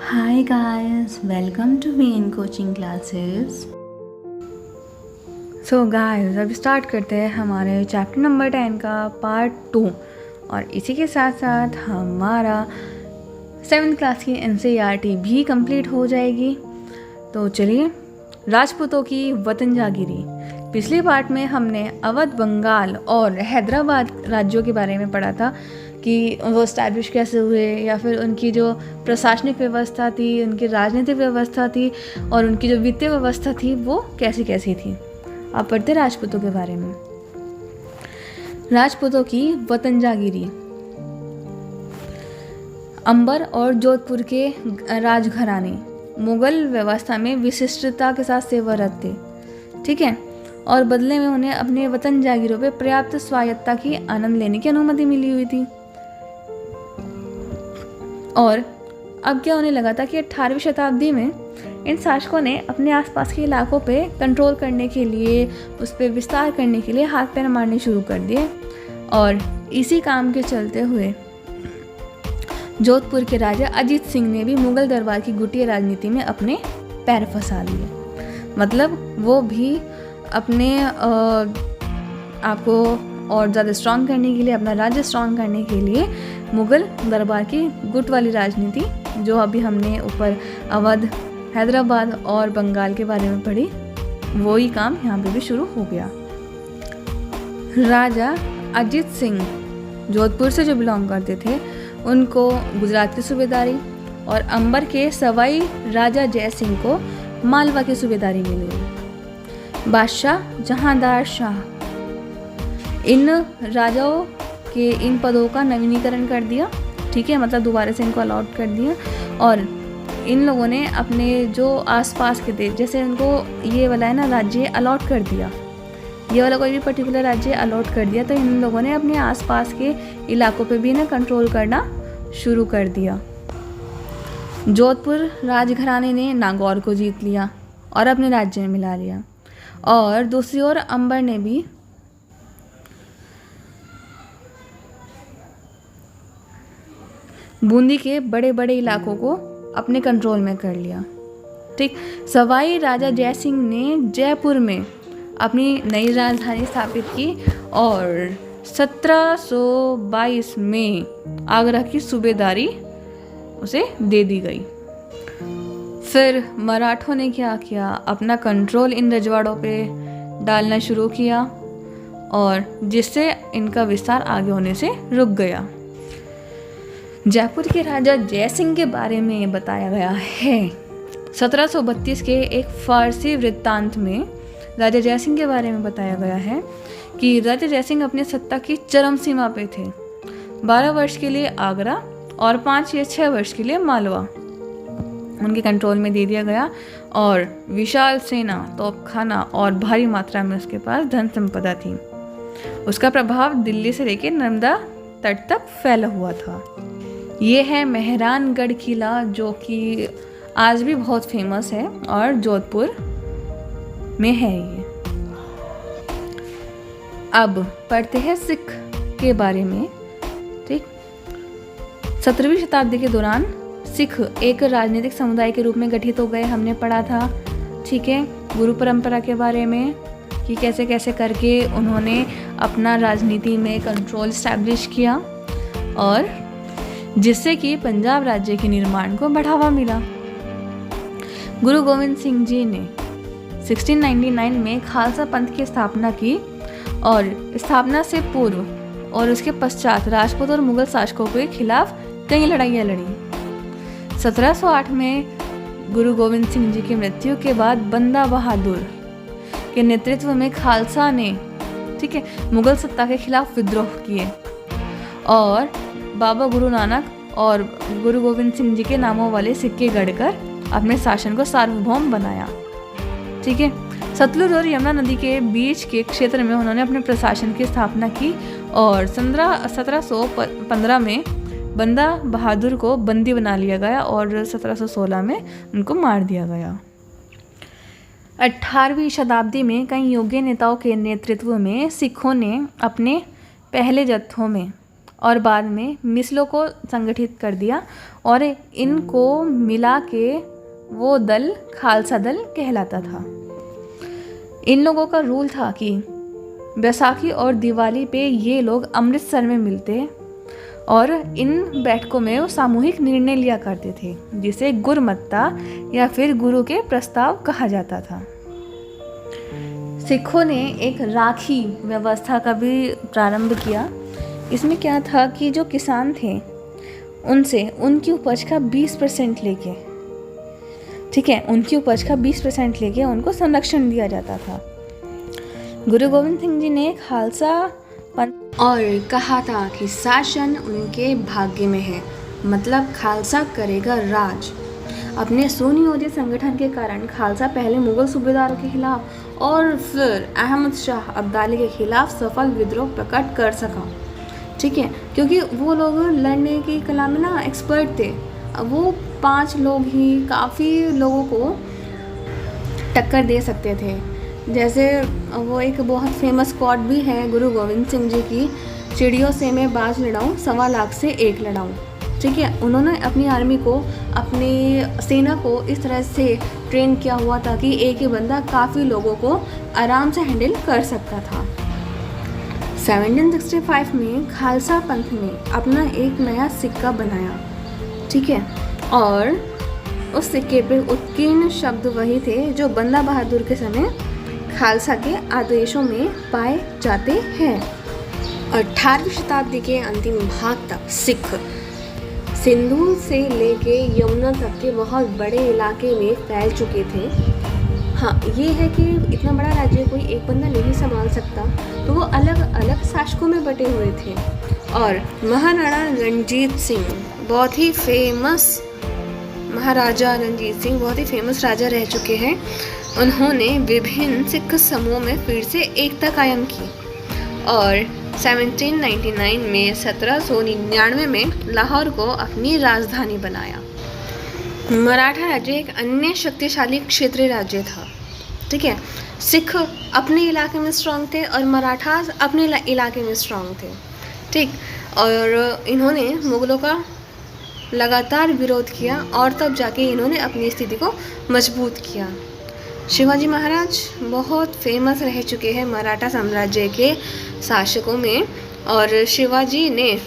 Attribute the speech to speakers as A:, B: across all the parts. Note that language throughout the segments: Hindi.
A: Hi guys, welcome to Main Coaching Classes.
B: So guys अब स्टार्ट करते हैं हमारे चैप्टर नंबर 10 का पार्ट 2 और इसी के साथ साथ हमारा 7th क्लास की NCERT भी कंप्लीट हो जाएगी। तो चलिए, राजपूतों की वतन जागीरी। पिछले पार्ट में हमने अवध, बंगाल और हैदराबाद राज्यों के बारे में पढ़ा था कि वो इस्टेब्लिश कैसे हुए, या फिर उनकी जो प्रशासनिक व्यवस्था थी, उनकी राजनीतिक व्यवस्था थी और उनकी जो वित्तीय व्यवस्था थी वो कैसी कैसी थी। आप पढ़ते राजपूतों के बारे में। राजपूतों की वतन जागीरी। अंबर और जोधपुर के राजघराने मुगल व्यवस्था में विशिष्टता के साथ सेवारत थे, ठीक है, और बदले में उन्हें अपने वतन जागीरों पर पर्याप्त स्वायत्तता की आनंद लेने की अनुमति मिली हुई थी। और अब क्या होने लगा था कि 18वीं शताब्दी में इन शासकों ने अपने आसपास के इलाकों पे कंट्रोल करने के लिए, उस पर विस्तार करने के लिए हाथ पैर मारने शुरू कर दिए। और इसी काम के चलते हुए जोधपुर के राजा अजीत सिंह ने भी मुगल दरबार की गुटिया राजनीति में अपने पैर फंसा लिए। मतलब वो भी अपने आपको और ज़्यादा स्ट्रॉन्ग करने के लिए, अपना राज्य स्ट्रॉन्ग करने के लिए मुगल दरबार की गुट वाली राजनीति, जो अभी हमने ऊपर अवध, हैदराबाद और बंगाल के बारे में पढ़ी, वही काम यहाँ पे भी शुरू हो गया। राजा अजीत सिंह जोधपुर से जो बिलोंग करते थे, उनको गुजरात की सूबेदारी, और अंबर के सवाई राजा जय सिंह को मालवा की सूबेदारी मिली। बादशाह जहांदार शाह इन राजाओं के इन पदों का नवीनीकरण कर दिया, ठीक है, मतलब दोबारा से इनको अलॉट कर दिया। और इन लोगों ने अपने जो आसपास के थे, जैसे उनको ये वाला है ना राज्य अलॉट कर दिया, ये वाला कोई भी पर्टिकुलर राज्य अलॉट कर दिया, तो इन लोगों ने अपने आसपास के इलाकों पे भी ना कंट्रोल करना शुरू कर दिया। जोधपुर राजघराने ने नागौर को जीत लिया और अपने राज्य में मिला लिया, और दूसरी ओर अंबर ने भी बूंदी के बड़े बड़े इलाकों को अपने कंट्रोल में कर लिया, ठीक। सवाई राजा जय सिंह ने जयपुर में अपनी नई राजधानी स्थापित की और 1722 में आगरा की सूबेदारी उसे दे दी गई। फिर मराठों ने क्या किया, अपना कंट्रोल इन रजवाड़ों पे डालना शुरू किया, और जिससे इनका विस्तार आगे होने से रुक गया। जयपुर के राजा जय सिंह के बारे में बताया गया है 1732 के एक फारसी वृत्तांत में। राजा जय सिंह के बारे में बताया गया है कि राजा जय सिंह अपनी सत्ता की चरम सीमा पे थे। 12 वर्ष के लिए आगरा और 5 या 6 वर्ष के लिए मालवा उनके कंट्रोल में दे दिया गया, और विशाल सेना, तोपखाना और भारी मात्रा में उसके पास धन संपदा थी। उसका प्रभाव दिल्ली से लेकर नर्मदा तट तक फैला हुआ था। ये है मेहरानगढ़ किला, जो कि आज भी बहुत फेमस है और जोधपुर में है ये। अब पढ़ते हैं सिख के बारे में, ठीक। 17वीं शताब्दी के दौरान सिख एक राजनीतिक समुदाय के रूप में गठित हो गए, हमने पढ़ा था, ठीक है, गुरु परंपरा के बारे में कि कैसे कैसे करके उन्होंने अपना राजनीति में कंट्रोल स्टैब्लिश किया, और जिससे कि पंजाब राज्य के निर्माण को बढ़ावा मिला। गुरु गोविंद सिंह जी ने 1699 में खालसा पंथ की स्थापना की, और स्थापना से पूर्व और उसके पश्चात राजपूत और मुगल शासकों के खिलाफ कई लड़ाइयाँ लड़ी। 1708 में गुरु गोविंद सिंह जी की मृत्यु के बाद बंदा बहादुर के नेतृत्व में खालसा ने, ठीक है, मुगल सत्ता के खिलाफ विद्रोह किए, और बाबा गुरु नानक और गुरु गोविंद सिंह जी के नामों वाले सिक्के गढ़कर अपने शासन को सार्वभौम बनाया, ठीक है। सतलुज और यमुना नदी के बीच के क्षेत्र में उन्होंने अपने प्रशासन की स्थापना की, और 1715 में बंदा बहादुर को बंदी बना लिया गया और 1716 में उनको मार दिया गया। 18वीं शताब्दी में कई योग्य नेताओं के नेतृत्व में सिखों ने अपने पहले जत्थों में और बाद में मिसलों को संगठित कर दिया और इनको मिला के वो दल खालसा दल कहलाता था। इन लोगों का रूल था कि बैसाखी और दिवाली पे ये लोग अमृतसर में मिलते और इन बैठकों में वो सामूहिक निर्णय लिया करते थे, जिसे गुरमत्ता या फिर गुरु के प्रस्ताव कहा जाता था। सिखों ने एक राखी व्यवस्था का भी प्रारंभ किया। इसमें क्या था कि जो किसान थे उनसे उनकी उपज का 20% लेके, ठीक है, उनकी उपज का 20% लेके उनको संरक्षण दिया जाता था। गुरु गोविंद सिंह जी ने खालसा पंथ और कहा था कि शासन उनके भाग्य में है, मतलब खालसा करेगा राज। अपने सुनियोजित संगठन के कारण खालसा पहले मुगल सूबेदारों के खिलाफ और फिर अहमद शाह अब्दाली के खिलाफ सफल विद्रोह प्रकट कर सका, ठीक है, क्योंकि वो लोग लड़ने की कला में ना एक्सपर्ट थे। अब वो 5 लोग ही काफ़ी लोगों को टक्कर दे सकते थे। जैसे वो एक बहुत फेमस कोट भी है गुरु गोविंद सिंह जी की, चिड़ियों से मैं बाज लड़ाऊँ 1.25 लाख से 1 लड़ाऊँ, ठीक है। उन्होंने अपनी आर्मी को, अपनी सेना को इस तरह से ट्रेन किया हुआ था कि एक ही बंदा काफ़ी लोगों को आराम से हैंडल कर सकता था। 1765 में खालसा पंथ ने अपना एक नया सिक्का बनाया, ठीक है, और उस सिक्के पे उत्कीर्ण शब्द वही थे जो बंदा बहादुर के समय खालसा के आदेशों में पाए जाते हैं। 18वीं शताब्दी के अंतिम भाग तक सिख सिंधु से लेके यमुना तक के बहुत बड़े इलाके में फैल चुके थे। हाँ, ये है कि इतना बड़ा राज्य कोई एक बंदा नहीं संभाल सकता, तो वो अलग अलग शासकों में बटे हुए थे। और महाराणा रणजीत सिंह बहुत ही फेमस, महाराजा रणजीत सिंह बहुत ही फेमस राजा रह चुके हैं। उन्होंने विभिन्न सिख समूहों में फिर से एकता कायम की और 1799 में 1799 में लाहौर को अपनी राजधानी बनाया। मराठा राज्य एक अन्य शक्तिशाली क्षेत्रीय राज्य था, ठीक है। सिख अपने इलाके में स्ट्रांग थे और मराठा अपने इलाके में स्ट्रांग थे, ठीक। और इन्होंने मुगलों का लगातार विरोध किया और तब जाके इन्होंने अपनी स्थिति को मजबूत किया। शिवाजी महाराज बहुत फेमस रह चुके हैं मराठा साम्राज्य के शासकों में और शिवाजी ने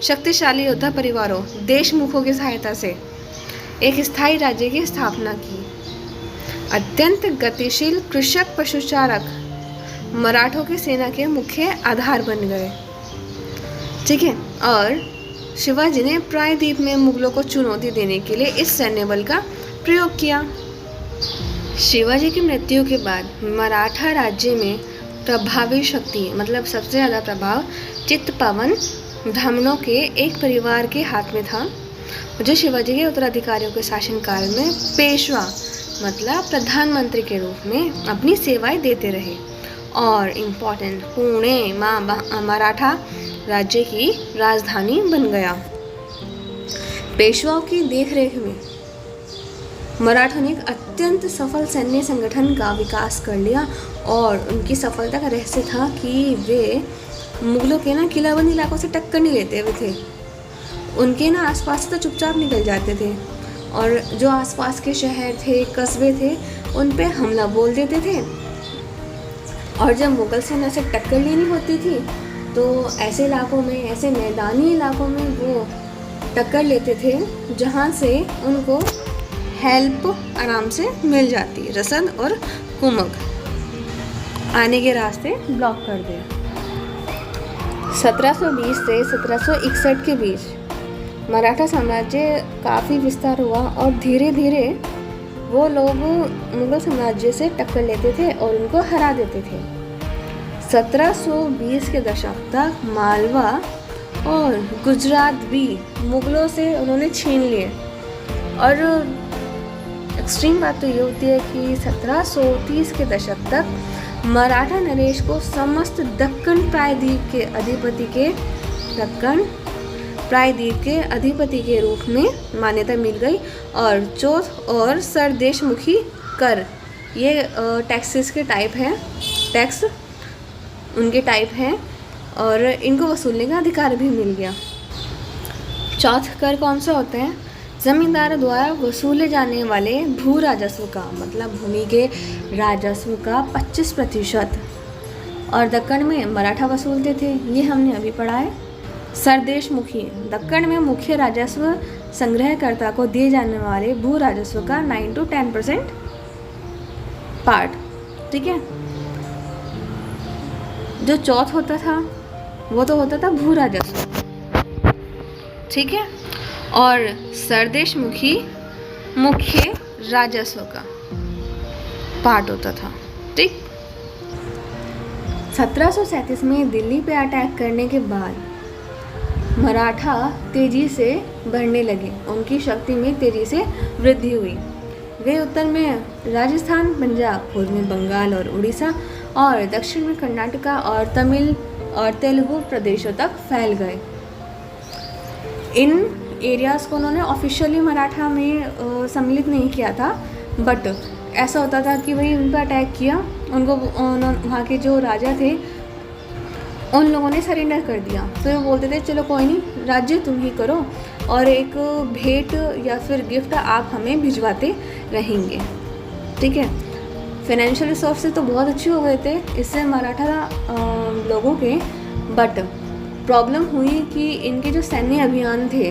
B: शक्तिशाली योद्धा परिवारों, देशमुखों की सहायता से एक स्थायी राज्य की स्थापना की। अत्यंत गतिशील कृषक पशुचारक मराठों की सेना के मुख्य आधार बन गए, ठीक है। और शिवाजी ने प्रायद्वीप में मुगलों को चुनौती देने के लिए इस सैन्य बल का प्रयोग किया। शिवाजी की मृत्यु के बाद मराठा राज्य में प्रभावी शक्ति, मतलब सबसे ज़्यादा प्रभाव चित्तपावन ब्राह्मणों के एक परिवार के हाथ में था, जो शिवाजी के उत्तराधिकारियों के शासनकाल में पेशवा, मतलब प्रधानमंत्री के रूप में अपनी सेवाएं देते रहे। और इम्पोर्टेंट, पुणे मराठा राज्य की राजधानी बन गया। पेशवाओं की देखरेख में मराठों ने एक अत्यंत सफल सैन्य संगठन का विकास कर लिया और उनकी सफलता का रहस्य था कि वे मुगलों के ना किलाबंद इलाकों से टक्कर नहीं लेते हुए थे। उनके ना आसपास से तो चुपचाप निकल जाते थे और जो आसपास के शहर थे, कस्बे थे, उन पे हमला बोल देते थे। और जब मुगल सेना से टक्कर लेनी होती थी तो ऐसे इलाकों में, ऐसे मैदानी इलाकों में वो टक्कर लेते थे जहाँ से उनको हेल्प आराम से मिल जाती, रसद और कुमक आने के रास्ते ब्लॉक कर दिया। 1720 से 1761 के बीच मराठा साम्राज्य काफ़ी विस्तार हुआ और धीरे धीरे वो लोग मुगल साम्राज्य से टक्कर लेते थे और उनको हरा देते थे। 1720 के दशक तक मालवा और गुजरात भी मुगलों से उन्होंने छीन लिए। और एक्सट्रीम बात तो ये होती है कि 1730 के दशक तक मराठा नरेश को समस्त दक्कन प्रायद्वीप के अधिपति के रूप में मान्यता मिल गई। और चौथ और सरदेशमुखी कर, ये टैक्सेस के टाइप हैं, टैक्स उनके टाइप हैं। और इनको वसूलने का अधिकार भी मिल गया। चौथा कर कौन सा होता है? ज़मींदार द्वारा वसूले जाने वाले भू राजस्व का, मतलब भूमि के राजस्व का 25%। और दक्कन में मराठा वसूलते थे, ये हमने अभी पढ़ा है। सरदेश मुखी, दक्कन में मुख्य राजस्व संग्रहकर्ता को दिए जाने वाले भू राजस्व का 9 to 10% पार्ट। ठीक है, जो चौथ होता था वो तो होता था भू राजस्व। ठीक है, और सरदेश मुखी मुख्य राजस्व का पार्ट होता था। ठीक, 1737 में दिल्ली पे अटैक करने के बाद मराठा तेजी से बढ़ने लगे, उनकी शक्ति में तेजी से वृद्धि हुई। वे उत्तर में राजस्थान, पंजाब, पूर्व में बंगाल और उड़ीसा और दक्षिण में कर्नाटका और तमिल और तेलुगु प्रदेशों तक फैल गए। इन एरियाज़ को उन्होंने ऑफिशियली मराठा में सम्मिलित नहीं किया था, बट ऐसा होता था कि भाई उन पर अटैक किया, उनको वहाँ के जो राजा थे उन लोगों ने सरेंडर कर दिया, तो वो बोलते थे चलो कोई नहीं, राज्य तुम ही करो और एक भेंट या फिर गिफ्ट आप हमें भिजवाते रहेंगे। ठीक है, फाइनेंशियल रिसोर्सेज तो बहुत अच्छे हो गए थे इससे मराठा लोगों के, बट प्रॉब्लम हुई कि इनके जो सैन्य अभियान थे,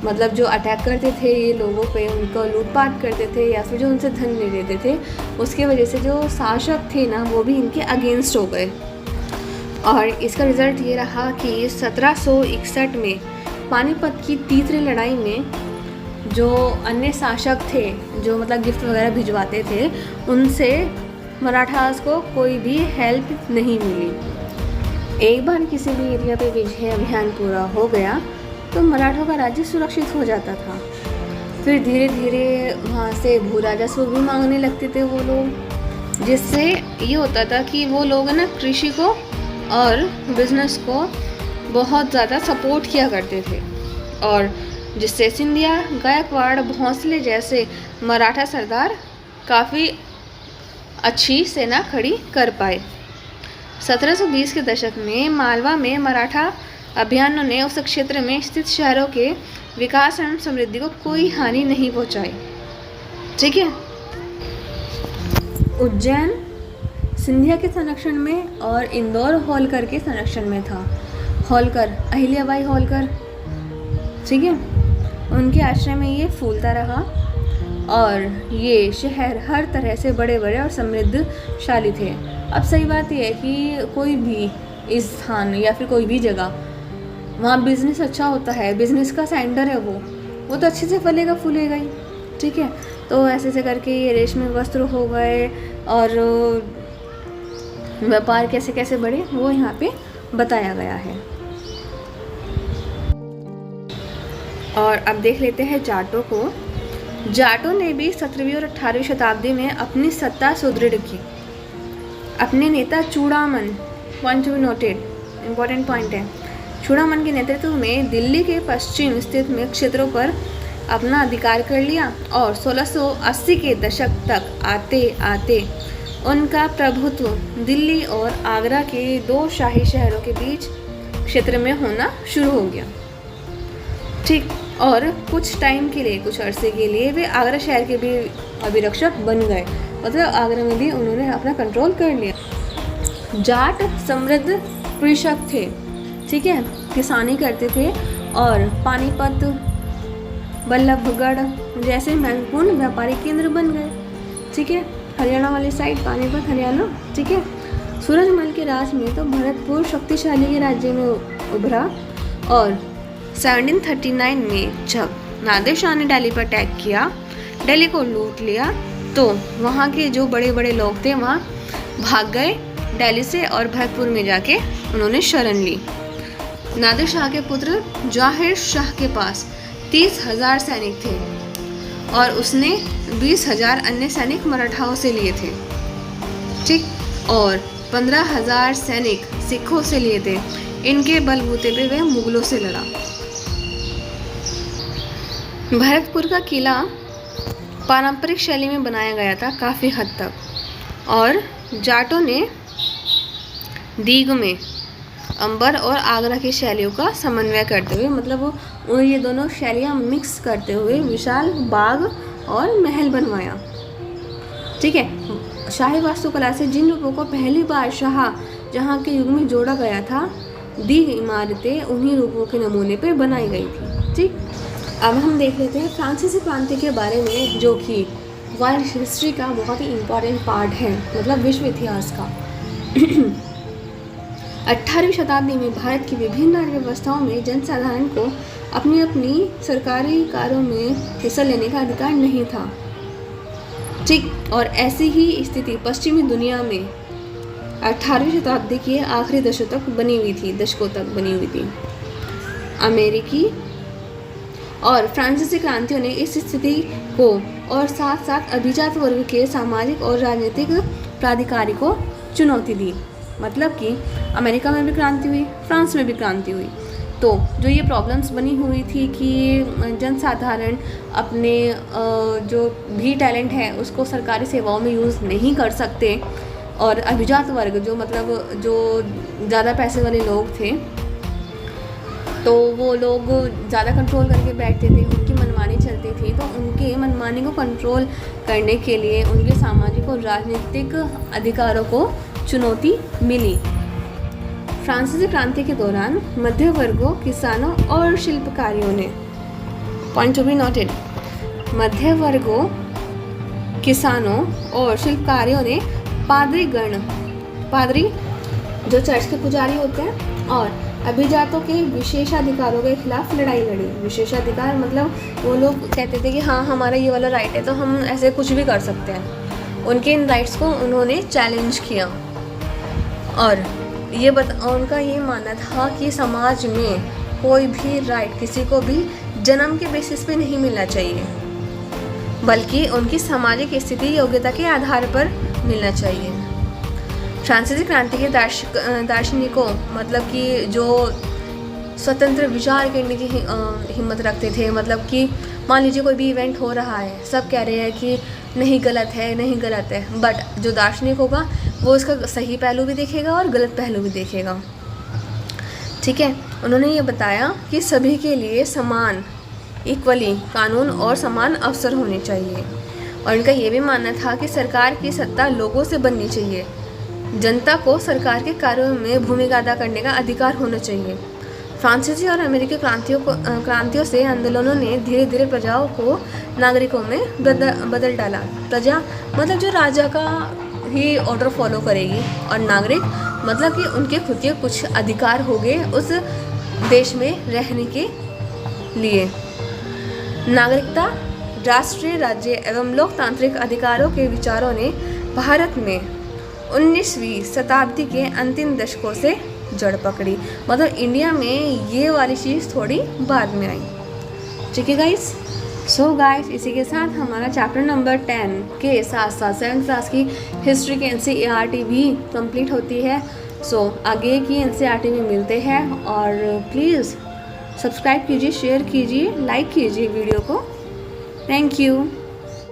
B: मतलब जो अटैक करते थे ये लोगों पे, उनको लूटपाट करते थे या फिर जो उनसे धन ले लेते थे, उसके वजह से जो शासक थे ना वो भी इनके अगेंस्ट हो गए। और इसका रिज़ल्ट ये रहा कि 1761 में पानीपत की तीसरी लड़ाई में जो अन्य शासक थे जो मतलब गिफ्ट वगैरह भिजवाते थे, उनसे मराठास को कोई भी हेल्प नहीं मिली। एक बार किसी भी एरिया पे विजय अभियान पूरा हो गया तो मराठों का राज्य सुरक्षित हो जाता था। फिर धीरे धीरे वहाँ से भू राजस्व भी मांगने लगते थे वो लोग, जिससे ये होता था कि वो लोग ना कृषि को और बिजनेस को बहुत ज़्यादा सपोर्ट किया करते थे, और जिससे सिंधिया, गायकवाड़, भोंसले जैसे मराठा सरदार काफ़ी अच्छी सेना खड़ी कर पाए। 1720 के दशक में मालवा में मराठा अभियानों ने उस क्षेत्र में स्थित शहरों के विकास एवं समृद्धि को कोई हानि नहीं पहुंचाई। ठीक है, उज्जैन सिंधिया के संरक्षण में और इंदौर होलकर के संरक्षण में था। होलकर अहिल्याबाई होलकर, ठीक है, उनके आश्रय में ये फूलता रहा और ये शहर हर तरह से बड़े बड़े और समृद्धशाली थे। अब सही बात यह है कि कोई भी इस स्थान या फिर कोई भी जगह वहाँ बिज़नेस अच्छा होता है, बिज़नेस का सेंटर है वो तो अच्छे से फलेगा फूलेगा ही। ठीक है, तो ऐसे ऐसे करके ये रेशमी वस्त्र हो गए और व्यापार कैसे कैसे बढ़े वो यहाँ पे बताया गया है। और अब देख लेते हैं जाटों को। जाटों ने भी 17वीं और 18वीं शताब्दी में अपनी सत्ता सुदृढ़ की। अपने नेता Chudaman, point to be noted, important point है, चूड़ामन के नेतृत्व में दिल्ली के पश्चिम स्थित में क्षेत्रों पर अपना अधिकार कर लिया और 1680 के दशक तक आते आते उनका प्रभुत्व दिल्ली और आगरा के दो शाही शहरों के बीच क्षेत्र में होना शुरू हो गया। ठीक, और कुछ टाइम के लिए, कुछ अरसे के लिए वे आगरा शहर के भी अभिरक्षक बन गए, मतलब आगरा में भी उन्होंने अपना कंट्रोल कर लिया। जाट समृद्ध कृषक थे, ठीक है, किसानी करते थे और पानीपत, बल्लभगढ़ जैसे महत्वपूर्ण व्यापारिक केंद्र बन गए। ठीक है, हरियाणा वाली साइड पानीपत हरियाणा। ठीक है, सूरजमल के राज में तो भरतपुर शक्तिशाली के राज्य में उभरा और 1739 में जब नादिर शाह ने दिल्ली पर अटैक किया, दिल्ली को लूट लिया, तो वहाँ के जो बड़े बड़े लोग थे वहाँ भाग गए दिल्ली से और भरतपुर में जाके उन्होंने शरण ली। नादिर शाह के पुत्र जाहिर शाह के पास 30,000 सैनिक थे और उसने 20,000 अन्य सैनिक मराठाओं से लिए थे। ठीक, और 15,000 सैनिक सिखों से लिए थे। इनके बलबूते पे वह मुगलों से लड़ा। भरतपुर का किला पारंपरिक शैली में बनाया गया था काफ़ी हद तक, और जाटों ने दीग में अंबर और आगरा की शैलियों का समन्वय करते हुए, मतलब वो ये दोनों शैलियाँ मिक्स करते हुए विशाल बाग और महल बनवाया। ठीक है, शाही वास्तुकला से जिन रूपों को पहली बार शाहजहां के युग में जोड़ा गया था, दी इमारतें उन्हीं रूपों के नमूने पर बनाई गई थी। ठीक, अब हम देख लेते हैं फ्रांसीसी क्रांति के बारे में, जो कि वर्ल्ड हिस्ट्री का बहुत ही इम्पॉर्टेंट पार्ट है, मतलब विश्व इतिहास का। 18वीं शताब्दी में भारत की विभिन्न अर्थव्यवस्थाओं में जनसाधारण को अपनी अपनी सरकारी कार्यों में हिस्सा लेने का अधिकार नहीं था। ठीक, और ऐसी ही स्थिति पश्चिमी दुनिया में 18वीं शताब्दी के आखिरी दशकों तक बनी हुई थी। अमेरिकी और फ्रांसीसी क्रांतियों ने इस स्थिति को और साथ साथ अभिजात वर्ग के सामाजिक और राजनीतिक प्राधिकारी को चुनौती दी। मतलब कि अमेरिका में भी क्रांति हुई, फ्रांस में भी क्रांति हुई। तो जो ये प्रॉब्लम्स बनी हुई थी कि जनसाधारण अपने जो भी टैलेंट है उसको सरकारी सेवाओं में यूज़ नहीं कर सकते, और अभिजात वर्ग जो मतलब जो ज़्यादा पैसे वाले लोग थे, तो वो लोग ज़्यादा कंट्रोल करके बैठते थे, उनकी मनमानी चलती थी। तो उनके मनमानी को कंट्रोल करने के लिए उनके सामाजिक और राजनीतिक अधिकारों को चुनौती मिली। फ्रांसीसी क्रांति के दौरान मध्य वर्गों, किसानों और शिल्पकारियों ने, पॉइंट टू बी नोटेड, मध्य वर्गों, किसानों और शिल्पकारियों ने पादरी जो चर्च के पुजारी होते हैं और अभिजातों के विशेषाधिकारों के खिलाफ लड़ाई लड़ी। विशेषाधिकार मतलब वो लोग कहते थे कि हाँ हमारा ये वाला राइट है तो हम ऐसे कुछ भी कर सकते हैं। उनके इन राइट्स को उन्होंने चैलेंज किया, और उनका ये मानना था कि समाज में कोई भी राइट किसी को भी जन्म के बेसिस पे नहीं मिलना चाहिए, बल्कि उनकी सामाजिक स्थिति योग्यता के आधार पर मिलना चाहिए। फ्रांसीसी क्रांति के दार्शनिकों, मतलब कि जो स्वतंत्र विचार करने की हिम्मत रखते थे, मतलब कि मान लीजिए कोई भी इवेंट हो रहा है, सब कह रहे हैं कि नहीं गलत है, बट जो दार्शनिक होगा वो इसका सही पहलू भी देखेगा और गलत पहलू भी देखेगा। ठीक है, उन्होंने ये बताया कि सभी के लिए समान इक्वली कानून और समान अवसर होने चाहिए, और इनका ये भी मानना था कि सरकार की सत्ता लोगों से बननी चाहिए, जनता को सरकार के कार्यों में भूमिका अदा करने का अधिकार होना चाहिए। फ्रांसीसी और अमेरिकी क्रांतियों से आंदोलनों ने धीरे धीरे प्रजाओं को नागरिकों में बदल डाला। प्रजा मतलब जो राजा का ही ऑर्डर फॉलो करेगी, और नागरिक मतलब कि उनके खुद के कुछ अधिकार हो गए उस देश में रहने के लिए। नागरिकता, राष्ट्रीय, राज्य एवं लोकतांत्रिक अधिकारों के विचारों ने भारत में 19वीं शताब्दी के अंतिम दशकों से जड़ पकड़ी। मतलब इंडिया में ये वाली चीज़ थोड़ी बाद में आई। ठीक है गाइस, सो गाइस इसी के साथ हमारा चैप्टर नंबर 10 के साथ साथ 7th क्लास की हिस्ट्री के NCERT भी कंप्लीट होती है। सो आगे की NCERT में मिलते हैं, और प्लीज़ सब्सक्राइब कीजिए, शेयर कीजिए, लाइक कीजिए वीडियो को। Thank you.